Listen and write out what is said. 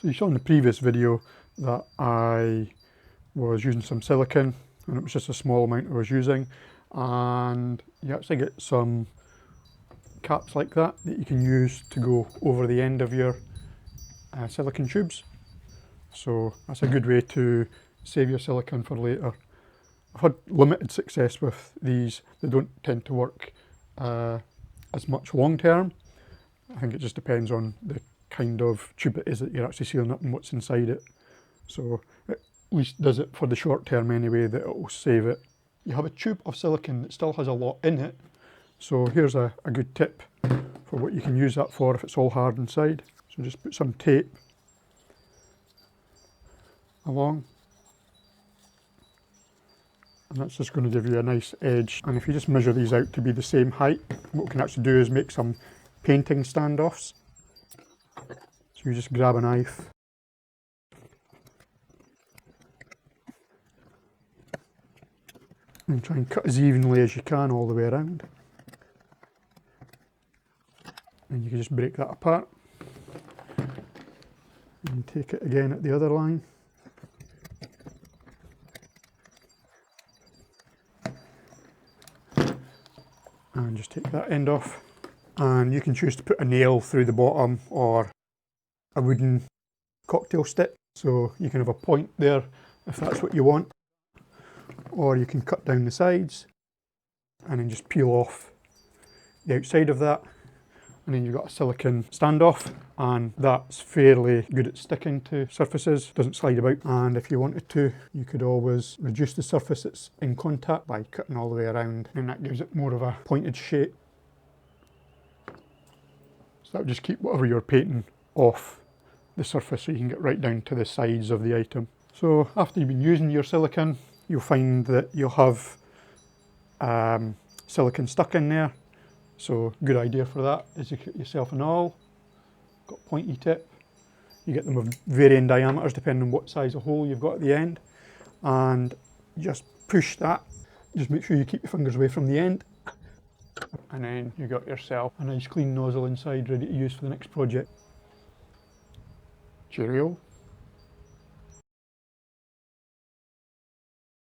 So you saw in the previous video that I was using some silicone, and it was just a small amount I was using, and you actually get some caps like that you can use to go over the end of your silicone tubes. So that's a good way to save your silicone for later. I've had limited success with these. They don't tend to work as much long term. I think it just depends on the kind of tube it is that you're actually sealing up and what's inside it. So at least does it for the short term anyway, that it will save it. You have a tube of silicone that still has a lot in it. So here's a good tip for what you can use that for if it's all hard inside. So just put some tape along, and that's just going to give you a nice edge. And if you just measure these out to be the same height, what we can actually do is make some painting standoffs. So you just grab a knife and try and cut as evenly as you can all the way around. And you can just break that apart and take it again at the other line. And just take that end off. And you can choose to put a nail through the bottom or a wooden cocktail stick. So you can have a point there if that's what you want. Or you can cut down the sides and then just peel off the outside of that. And then you've got a silicone standoff, and that's fairly good at sticking to surfaces, doesn't slide about. And if you wanted to, you could always reduce the surface it's in contact by cutting all the way around, and that gives it more of a pointed shape. So that would just keep whatever you're painting off the surface so you can get right down to the sides of the item. So after you've been using your silicone, you'll find that you'll have silicone stuck in there. So good idea for that is you get yourself an awl, got a pointy tip. You get them of varying diameters depending on what size of hole you've got at the end, and just push that. Just make sure you keep your fingers away from the end, and then you got yourself a nice clean nozzle inside ready to use for the next project. Cheerio.